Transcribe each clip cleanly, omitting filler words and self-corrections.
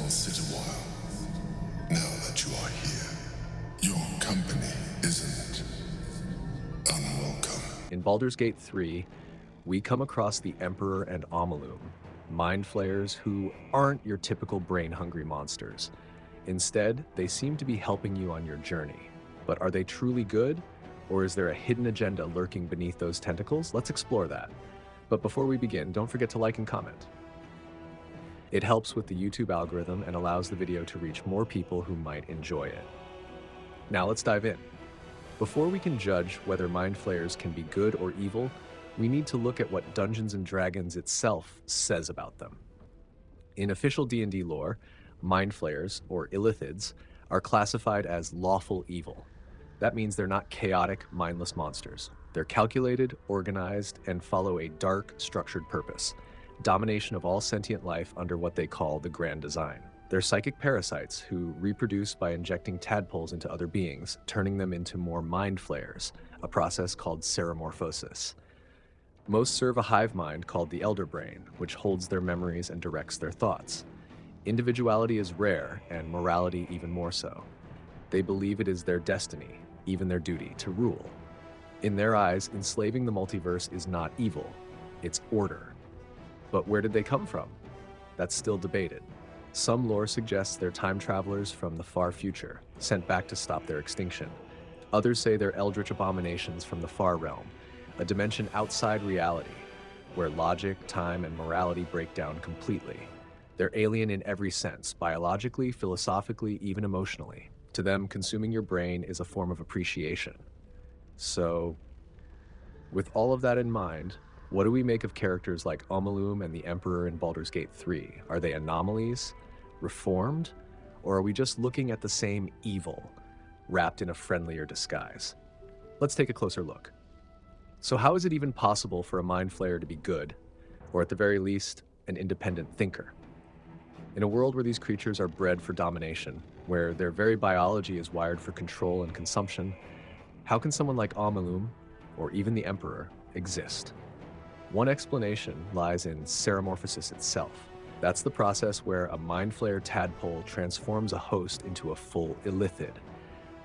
I'll sit a while. Now that you are here, your company isn't unwelcome. In Baldur's Gate 3, we come across the Emperor and Omeluum, mind flayers who aren't your typical brain-hungry monsters. Instead, they seem to be helping you on your journey. But are they truly good? Or is there a hidden agenda lurking beneath those tentacles? Let's explore that. But before we begin, don't forget to like and comment. It helps with the YouTube algorithm and allows the video to reach more people who might enjoy it. Now let's dive in. Before we can judge whether mind flayers can be good or evil, we need to look at what Dungeons & Dragons itself says about them. In official D&D lore, mind flayers, or illithids, are classified as lawful evil. That means they're not chaotic, mindless monsters. They're calculated, organized, and follow a dark, structured purpose: domination of all sentient life under what they call the Grand Design. They're psychic parasites who reproduce by injecting tadpoles into other beings, turning them into more mind flayers, a process called seromorphosis. Most serve a hive mind called the Elderbrain, which holds their memories and directs their thoughts. Individuality is rare, and morality even more so. They believe it is their destiny, even their duty, to rule. In their eyes, enslaving the multiverse is not evil, it's order. But where did they come from? That's still debated. Some lore suggests they're time travelers from the far future, sent back to stop their extinction. Others say they're eldritch abominations from the far realm, a dimension outside reality, where logic, time, and morality break down completely. They're alien in every sense, biologically, philosophically, even emotionally. To them, consuming your brain is a form of appreciation. So, with all of that in mind, what do we make of characters like Omeluum and the Emperor in Baldur's Gate 3? Are they anomalies, reformed, or are we just looking at the same evil, wrapped in a friendlier disguise? Let's take a closer look. So how is it even possible for a mind flayer to be good, or at the very least, an independent thinker? In a world where these creatures are bred for domination, where their very biology is wired for control and consumption, how can someone like Omeluum, or even the Emperor, exist? One explanation lies in seromorphosis itself. That's the process where a mind flayer tadpole transforms a host into a full illithid.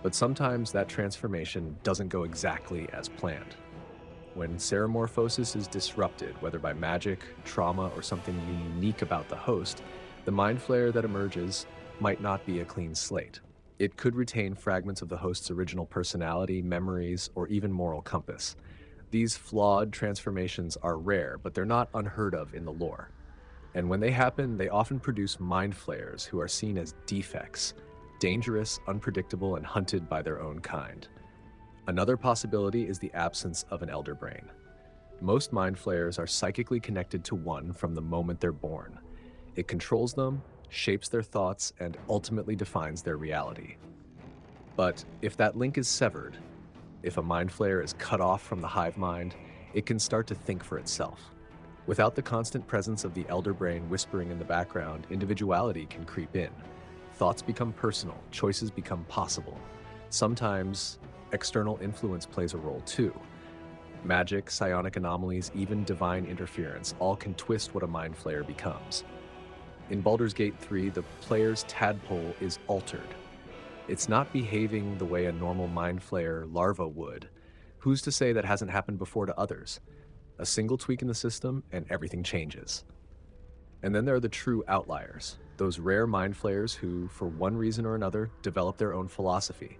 But sometimes that transformation doesn't go exactly as planned. When seromorphosis is disrupted, whether by magic, trauma, or something unique about the host, the mind flayer that emerges might not be a clean slate. It could retain fragments of the host's original personality, memories, or even moral compass. These flawed transformations are rare, but they're not unheard of in the lore. And when they happen, they often produce mind flayers who are seen as defects, dangerous, unpredictable, and hunted by their own kind. Another possibility is the absence of an Elderbrain. Most mind flayers are psychically connected to one from the moment they're born. It controls them, shapes their thoughts, and ultimately defines their reality. But if that link is severed, if a mind flayer is cut off from the hive mind, it can start to think for itself. Without the constant presence of the Elderbrain whispering in the background, individuality can creep in. Thoughts become personal, choices become possible. Sometimes external influence plays a role too. Magic, psionic anomalies, even divine interference all can twist what a mind flayer becomes. In Baldur's Gate 3, the player's tadpole is altered. It's not behaving the way a normal mind flayer larva would. Who's to say that hasn't happened before to others? A single tweak in the system and everything changes. And then there are the true outliers, those rare mind flayers who, for one reason or another, develop their own philosophy.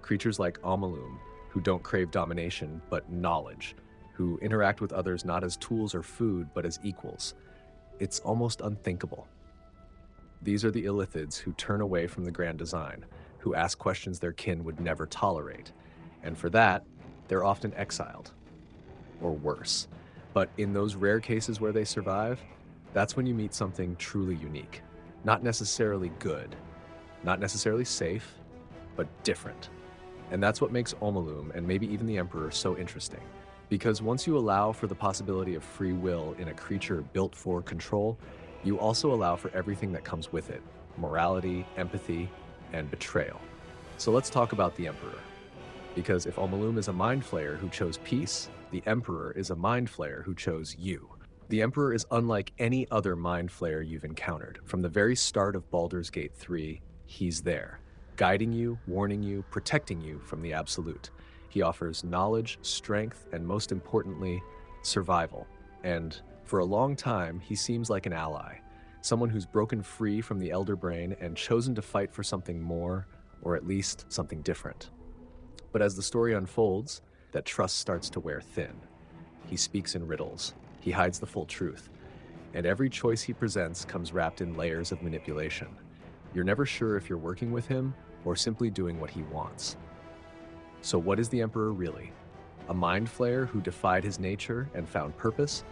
Creatures like Omeluum, who don't crave domination but knowledge, who interact with others not as tools or food but as equals. It's almost unthinkable. These are the illithids who turn away from the Grand Design, who ask questions their kin would never tolerate. And for that, they're often exiled, or worse. But in those rare cases where they survive, that's when you meet something truly unique. Not necessarily good, not necessarily safe, but different. And that's what makes Omeluum, and maybe even the Emperor, so interesting. Because once you allow for the possibility of free will in a creature built for control, you also allow for everything that comes with it: morality, empathy, and betrayal. So let's talk about the Emperor. Because if Omeluum is a mind flayer who chose peace, the Emperor is a mind flayer who chose you. The Emperor is unlike any other Mind Flayer you've encountered. From the very start of Baldur's Gate 3, he's there, guiding you, warning you, protecting you from the Absolute. He offers knowledge, strength, and most importantly, survival. And for a long time, he seems like an ally, someone who's broken free from the Elder Brain and chosen to fight for something more, or at least something different. But as the story unfolds, that trust starts to wear thin. He speaks in riddles. He hides the full truth. And every choice he presents comes wrapped in layers of manipulation. You're never sure if you're working with him or simply doing what he wants. So what is the Emperor really? A Mind Flayer who defied his nature and found purpose?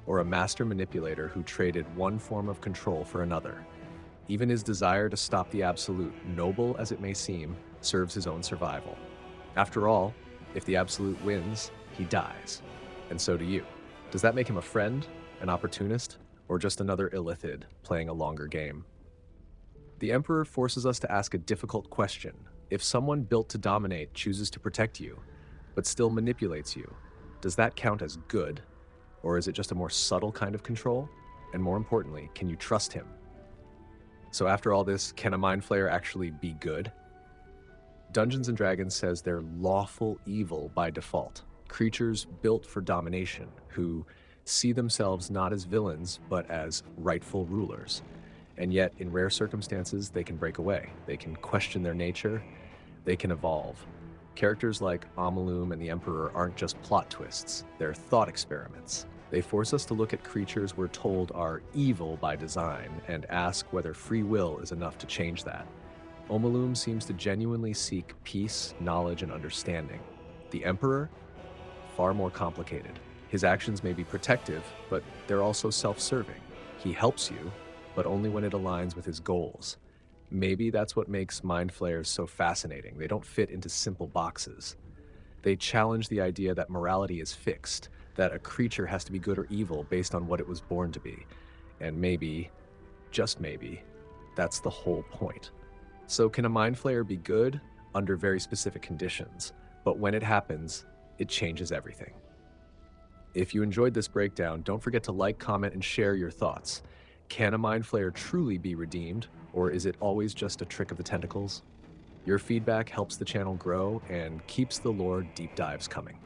Or a master manipulator who traded one form of control for another? Even his desire to stop the Absolute, noble as it may seem, serves his own survival. After all, if the Absolute wins, he dies. And so do you. Does that make him a friend, an opportunist, or just another illithid playing a longer game? The Emperor forces us to ask a difficult question. If someone built to dominate chooses to protect you, but still manipulates you, does that count as good? Or is it just a more subtle kind of control? And more importantly, can you trust him? So after all this, can a Mind Flayer actually be good? Dungeons & Dragons says they're lawful evil by default. Creatures built for domination, who see themselves not as villains, but as rightful rulers. And yet, in rare circumstances, they can break away. They can question their nature. They can evolve. Characters like Omeluum and the Emperor aren't just plot twists. They're thought experiments. They force us to look at creatures we're told are evil by design and ask whether free will is enough to change that. Omeluum seems to genuinely seek peace, knowledge, and understanding. The Emperor? Far more complicated. His actions may be protective, but they're also self-serving. He helps you, but only when it aligns with his goals. Maybe that's what makes Mind Flayers so fascinating. They don't fit into simple boxes. They challenge the idea that morality is fixed, that a creature has to be good or evil based on what it was born to be. And maybe, just maybe, that's the whole point. So can a Mind Flayer be good? Under very specific conditions. But when it happens, it changes everything. If you enjoyed this breakdown, don't forget to like, comment, and share your thoughts. Can a Mind Flayer truly be redeemed, or is it always just a trick of the tentacles? Your feedback helps the channel grow and keeps the lore deep dives coming.